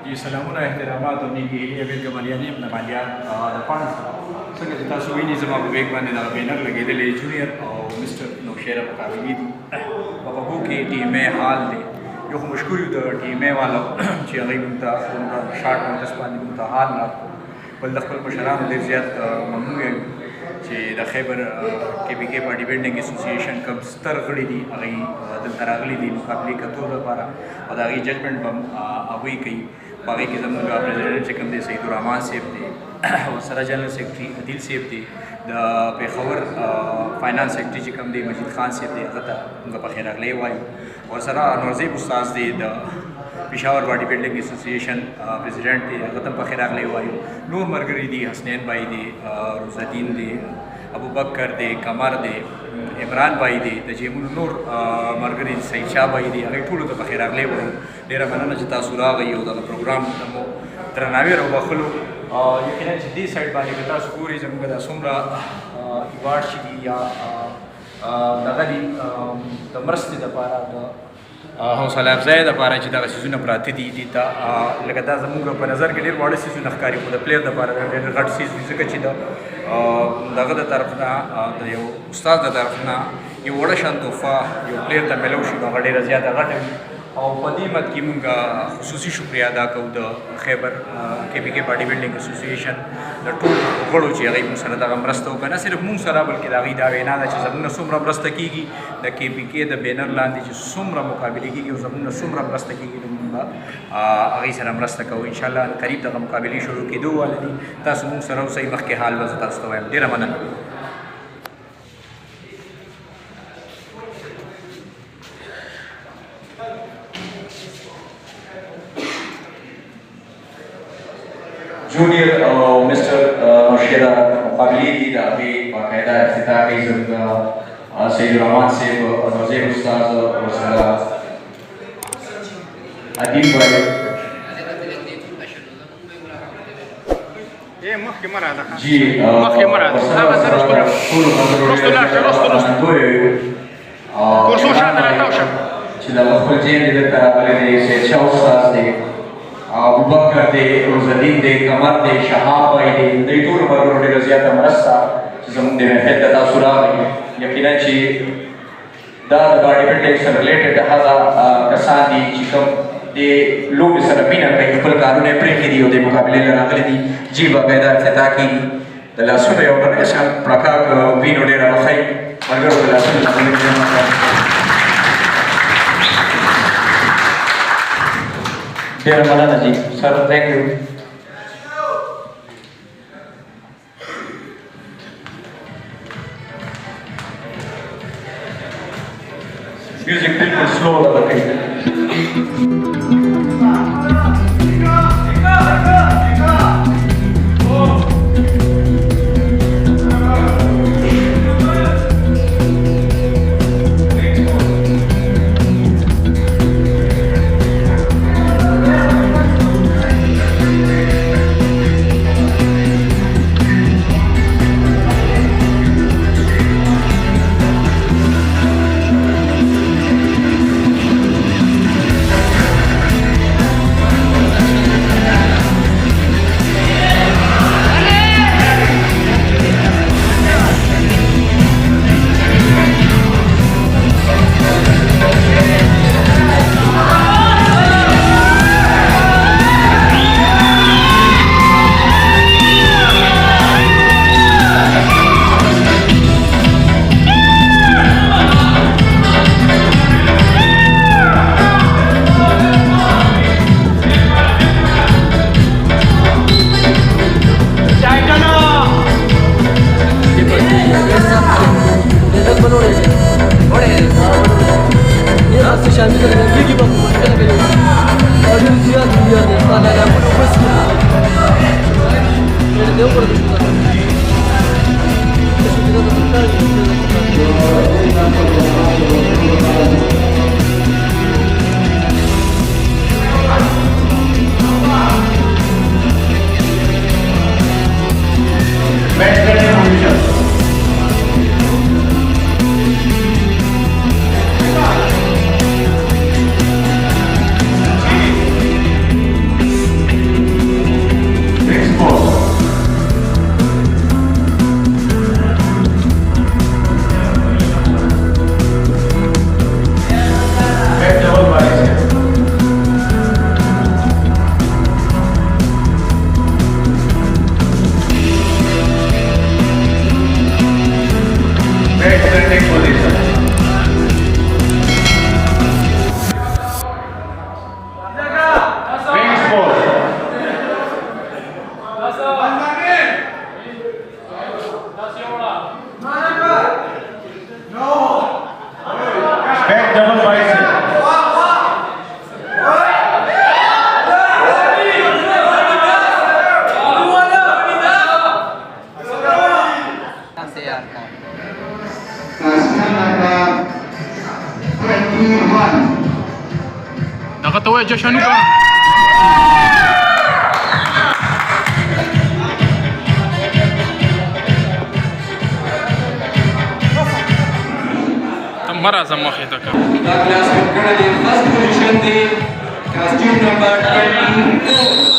जी सलामونه احترامات او نیکی هیلې بېلګه مالیانې د مالیات د پاڼې سره څنګه چې تاسو وینئ زما په بیګ باندې دغه بینر لګېدلی جونیئر او مسټر نوشیره مقابلې دي په غوږو کې ټي ایم ای حال دی یو خو مشکور یو د ټي ایم ای والا چې هغوی موږ ته دومره شارټ نوټس باندې موږ ته حال راکړو بل د خپل مشرانو ډېر زیات ممنون یم چې د خیبر کې بي کې باډي بلډینګ اسوسییشن کوم ستر غړي دي هغوی دلته راغلي دي مقابلې کتو لپاره او د هغوی ججمنټ به هم هغوی کوي په هغې کې زموږ پرزیډنټ چې کوم دی سعید الرحمان صاحب دی ورسره جنرل سیکرټري عدیل صاحب دی د پېښور فاینانس سیکرټري چې کوم دی مجید خان صاحب دی هغه ته موږ پخیر راغلی وایو ورسره انورزیب استاد دی د پېښور باډي بلډینګ اسوسییشن پرزیډنټ دی هغه ته هم پخیر راغلی وایو نور ملګري دي حسنین بھائی دی روزالدین دی ابوبکر دی قمر دی عمران بھائی دی د جیمونو نور ملګري سعید شاه بھائی دی هغوی ټولو ته پخیر راغلی وایو ډېره مننه چې تاسو راغئ او دغه پروګرام ته مو درناوی راوبخلو یقینا چې دې سایډ باندې که تاسو ګورئ زموږ دا څومره ایوارډ چې دي یا دغه دي د مرستې دپاره د حوصله افزایۍ دپاره چې دغه څیزونه پراته دي دې ته لکه دا زموږ په نظر کې ډېر واړه څیزونه ښکاري خو د پلیر دپاره ډېر غټ څیز وي ځکه چې د دغه د طرف نه د یو استاد د طرف نه یو وړه شان تحفه یو پلیر ته میلو شي نو هغه ډېره زیاته غټه وي او په دې مد کې مونږ خصوصي شکریه ادا کوو د خیبر کې بي کې باډي بلډینګ اسوسییشن د ټولو غړو چې هغوی مونږ سره دغه مرسته وکړه نه صرف مونږ سره بلکې د هغوی دا وینا ده چې زموږ نه څومره مرسته کېږي د کې بي کې د بینر لاندې چې څومره مقابلې کېږي او زموږ نه څومره مرسته کېږي نو مونږ به هغوی سره مرسته کوو انشاءالله قریب دغه مقابلې شروع کېدو واله دي تاسو مونږ سره اوسئ مخکې حال به زه تاسو ته وایم ډېره مننه جونیئر او مسټر نوشیره مقابلې دي د هغې باقاعده افتتاح کوي زموږ سعید الرحمان صاحب نوزیر استاد ورسره ادیب بھائی جی چې د خپل جین دې دلته راغلی دی سید شاه استاد دی ابوبکر دی روزالدین دی قمر دی شهاب بھائی دی دوی ټولو ملګرو ډېره زیاته مرسته چې زموږ د محفل ته تاسو راغئ یقینا چې دا د باډي بلډینګ سره ریلیټډ هغه کسان دي چې کوم د لوبې سره مینه کوي خپل کارونه یې پرېښي دي او د مقابلې له راغلي دي جي باقاعده افتتاح کېږي د لاسونو یو ډونیشن پړکاک وینو ډېره وښایي ملګرو د لاسونو ډېره مننه جي سر تھینک یو میوزک بالکل سلو لگا کوي जशन का मरा जमा है तक The class will currently in first position the costume number 24.